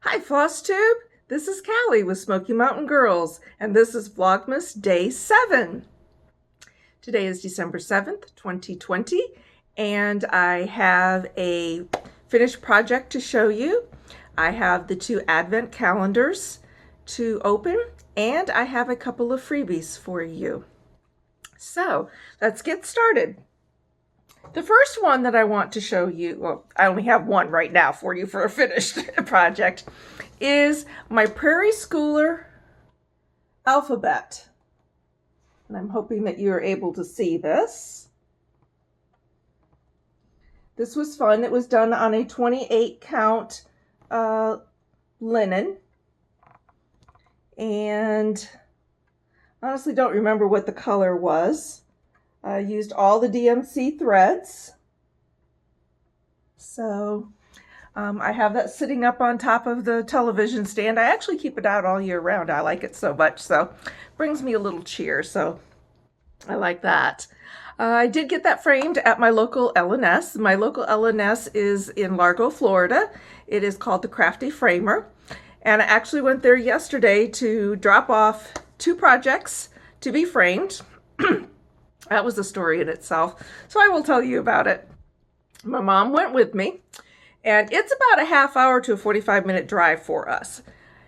Hi Flosstube, this is Callie with Smoky Mountain Girls, and this is Vlogmas Day 7. Today is December 7th, 2020, and I have a finished project to show you. I have the 2 advent calendars to open, and I have a couple of freebies for you. So, let's get started. The first one that I want to show you, well, I only have one right now for you for a finished project, is my Prairie Schooler alphabet. And I'm hoping that you are able to see this. This was fun. It was done on a 28 count linen. And honestly don't remember what the color was. I used all the DMC threads. So I have that sitting up on top of the television stand. I actually keep it out all year round. I like it so much, so it brings me a little cheer, so I like that. I did get that framed at my local L&S. My local L&S is in Largo, Florida. It is called the Crafty Framer. And I actually went there yesterday to drop off 2 projects to be framed. That was a story in itself, so I will tell you about it. My mom went with me, and it's about a half hour to a 45-minute drive for us.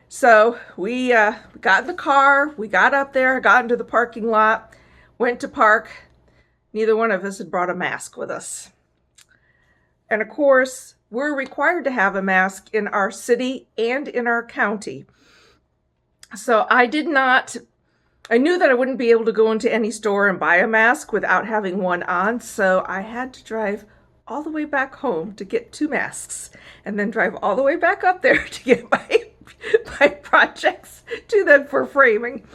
So we got in the car, we got up there, got into the parking lot, went to park. Neither one of us had brought a mask with us. And of course, we're required to have a mask in our city and in our county. So I knew that I wouldn't be able to go into any store and buy a mask without having one on, so I had to drive all the way back home to get 2 masks, and then drive all the way back up there to get my projects to them for framing.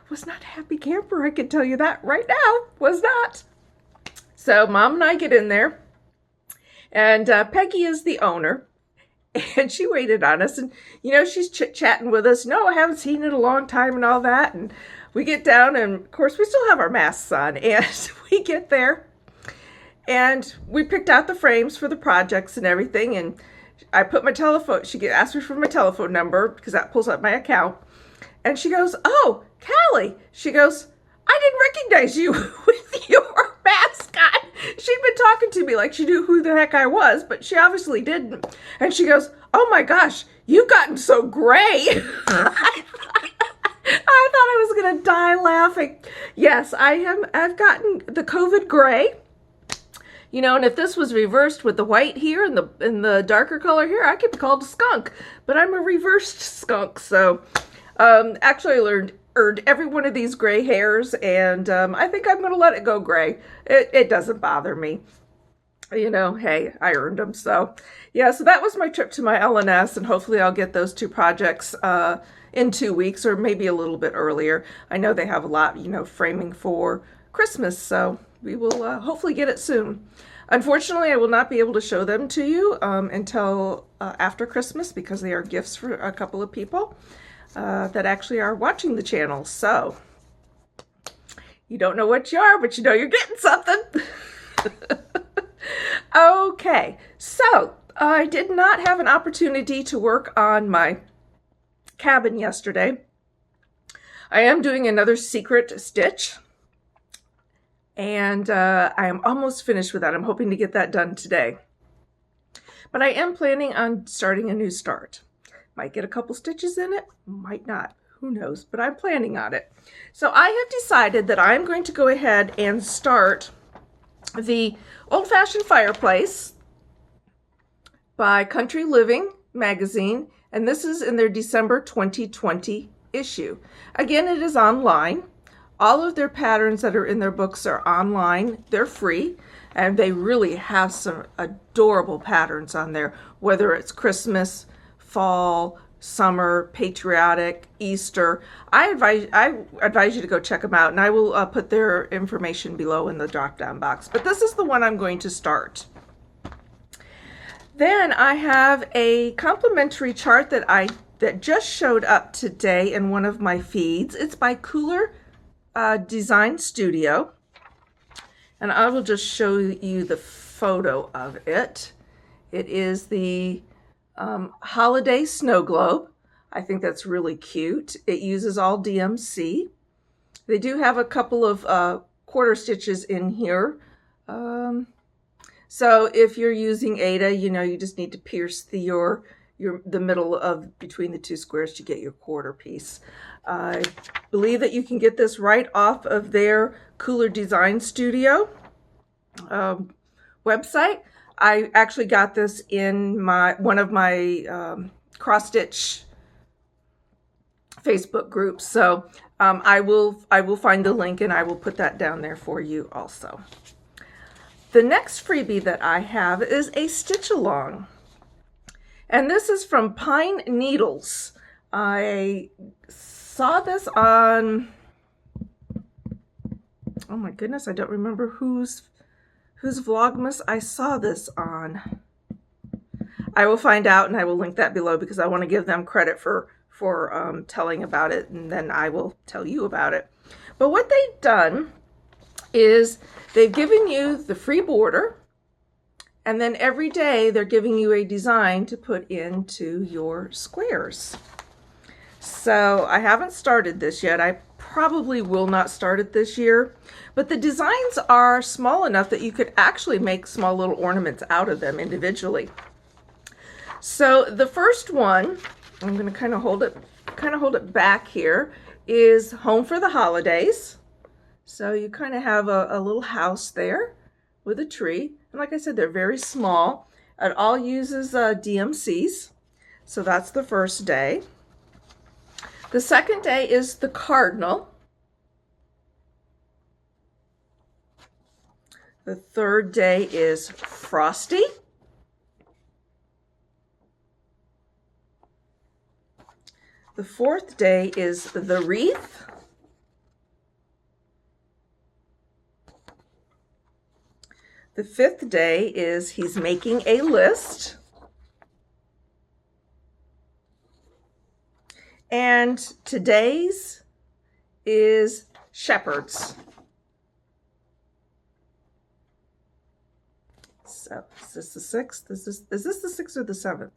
Was not a happy camper, I can tell you that right now. Was not. So Mom and I get in there, and Peggy is the owner. And she waited on us, and she's chit-chatting with us. No, I haven't seen it in a long time and all that. And we get down, and of course we still have our masks on, and we get there and we picked out the frames for the projects and everything, and I put my telephone, she asked me for my telephone number because that pulls up my account, and she goes, "Oh, Callie," she goes, "I didn't recognize you with your mask on." She'd been talking to me like she knew who the heck I was, but she obviously didn't. And she goes, "Oh my gosh, you've gotten so gray." I thought I was gonna die laughing. Yes, I've gotten the COVID gray. And if this was reversed with the white here and the darker color here, I could be called a skunk. But I'm a reversed skunk, so actually I earned every one of these gray hairs, and I think I'm going to let it go gray. It doesn't bother me. Hey, I earned them. So, yeah, so that was my trip to my L&S, and hopefully I'll get those 2 projects in 2 weeks, or maybe a little bit earlier. I know they have a lot, framing for Christmas, so we will hopefully get it soon. Unfortunately, I will not be able to show them to you until after Christmas, because they are gifts for a couple of people that actually are watching the channel. So you don't know what you are, but you know you're getting something. Okay, so I did not have an opportunity to work on my cabin yesterday. I am doing another secret stitch, and I am almost finished with that. I'm hoping to get that done today. But I am planning on starting a new start. Might get a couple stitches in it, might not, who knows, but I'm planning on it. So I have decided that I'm going to go ahead and start the Old-Fashioned Fireplace by Country Living magazine, and this is in their December 2020 issue. Again, it is online. All of their patterns that are in their books are online. They're free, and they really have some adorable patterns on there, whether it's Christmas, fall, summer, patriotic, Easter. I advise you to go check them out, and I will put their information below in the drop-down box. But this is the one I'm going to start. Then I have a complimentary chart that just showed up today in one of my feeds. It's by Kooler Design Studio, and I will just show you the photo of it. It is the Holiday Snow Globe. I think that's really cute. It uses all DMC. They do have a couple of quarter stitches in here. So if you're using Ada, you know, you just need to pierce the middle of between the two squares to get your quarter piece. I believe that you can get this right off of their Kooler Design Studio website. I actually got this in one of my cross stitch Facebook groups. So I will find the link and I will put that down there for you also. The next freebie that I have is a stitch along. And this is from Pine Needles. I saw this on, oh my goodness, I don't remember whose Vlogmas I saw this on. I will find out and I will link that below because I want to give them credit for telling about it, and then I will tell you about it. But what they've done is they've given you the free border, and then every day they're giving you a design to put into your squares. So I haven't started this yet. I probably will not start it this year, but the designs are small enough that you could actually make small little ornaments out of them individually. So the first one, I'm going to kind of hold it back here, is Home for the Holidays. So you kind of have a little house there with a tree. And like I said, they're very small. It all uses DMCs. So that's the first day. The second day is the Cardinal. The third day is Frosty. The fourth day is the Wreath. The fifth day is He's Making a List. And today's is Shepherds. So is this the 6th? Is this the 6th or the 7th?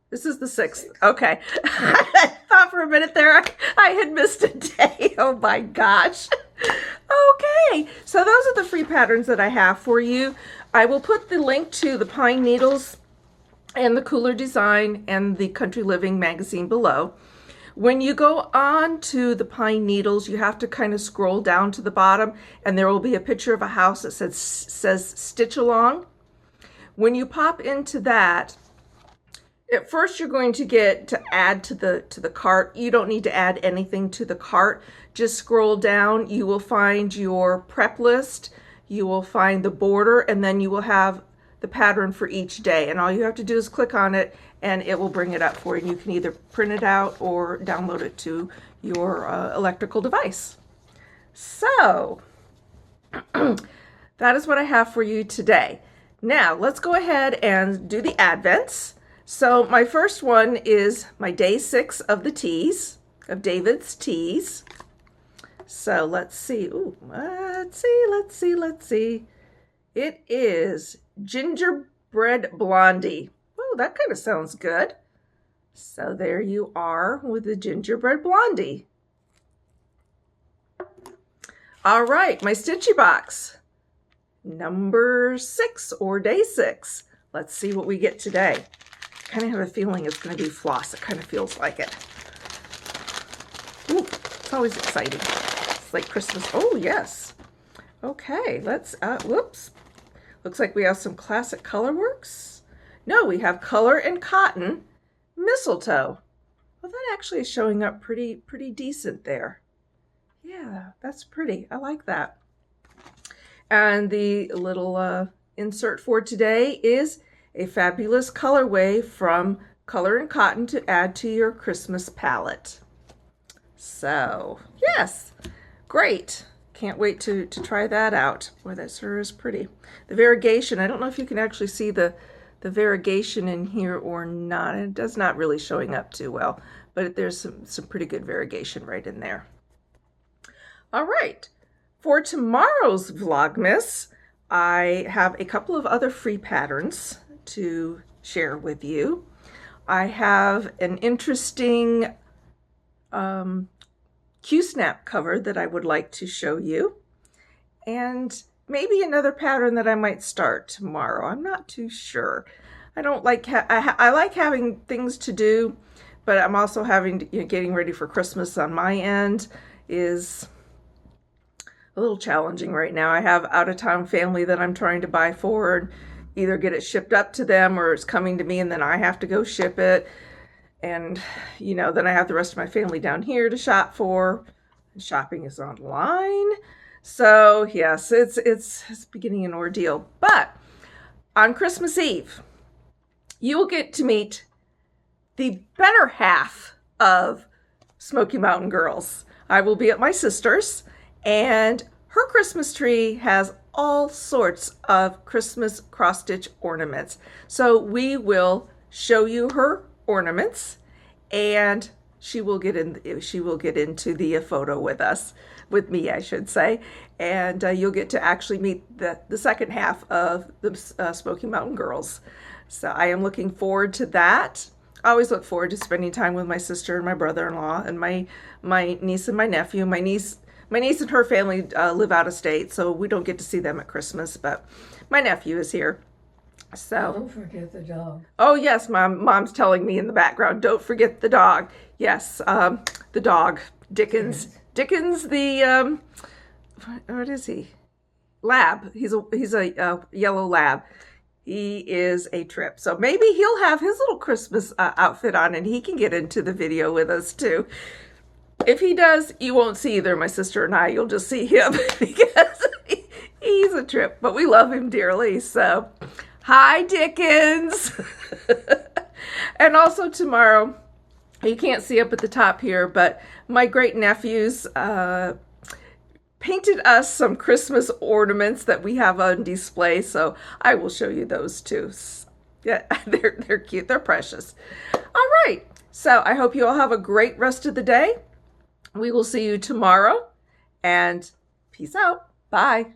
This is the 6th. Okay. I thought for a minute there I had missed a day. Oh my gosh. Okay. So those are the free patterns that I have for you. I will put the link to the Pine Needles and the Kooler Design and the Country Living magazine below. When you go on to the Pine Needles, you have to kind of scroll down to the bottom and there will be a picture of a house that says Stitch Along. When you pop into that, at first you're going to get to add to the cart. You don't need to add anything to the cart. Just scroll down. You will find your prep list. You will find the border, and then you will have the pattern for each day. And all you have to do is click on it and it will bring it up for you. You can either print it out or download it to your electrical device. So that is what I have for you today. Now let's go ahead and do the Advents. So my first one is my day 6 of the teas, of David's teas. So let's see. Ooh, let's see. It is Gingerbread Blondie. Oh, that kind of sounds good. So there you are with the Gingerbread Blondie. All right, my Stitchy Box. Number 6 or day 6. Let's see what we get today. I kind of have a feeling it's going to be floss. It kind of feels like it. Ooh, it's always exciting. It's like Christmas. Oh, yes. Okay, let's, whoops. Looks like we have some classic colorworks. No, we have Color and Cotton Mistletoe. Well, that actually is showing up pretty decent there. Yeah, that's pretty. I like that. And the little insert for today is a fabulous colorway from Color and Cotton to add to your Christmas palette. So, yes, great. Can't wait to try that out. Boy, that sure is pretty. The variegation, I don't know if you can actually see the variegation in here or not. It does not really showing up too well, but there's some pretty good variegation right in there. All right, for tomorrow's Vlogmas, I have a couple of other free patterns to share with you. I have an interesting Q-snap cover that I would like to show you, and maybe another pattern that I might start tomorrow. I'm not too sure. I don't like I like having things to do, but I'm also having to, getting ready for Christmas on my end is a little challenging right now. I have out-of-town family that I'm trying to buy for, and either get it shipped up to them or it's coming to me and then I have to go ship it. And, then I have the rest of my family down here to shop for. Shopping is online. So, yes, it's beginning an ordeal. But on Christmas Eve, you will get to meet the better half of Smoky Mountain Girls. I will be at my sister's, and her Christmas tree has all sorts of Christmas cross-stitch ornaments. So we will show you her ornaments, and she will get into the photo with me, I should say, and you'll get to actually meet the second half of the Smoky Mountain Girls. So I am looking forward to that. I always look forward to spending time with my sister and my brother-in-law and my niece and my nephew. My niece and her family live out of state, so we don't get to see them at Christmas, but my nephew is here. So don't forget the dog. Oh yes, Mom's telling me in the background, don't forget the dog. Yes, the dog, Dickens. Dickens, the what is he? Lab. He's a yellow lab. He is a trip. So maybe he'll have his little Christmas outfit on and he can get into the video with us too. If he does, you won't see either my sister and I. You'll just see him because he's a trip. But we love him dearly. So, hi, Dickens. And also tomorrow, you can't see up at the top here, but my great nephews painted us some Christmas ornaments that we have on display. So I will show you those too. Yeah, they're cute. They're precious. All right. So I hope you all have a great rest of the day. We will see you tomorrow, and peace out. Bye.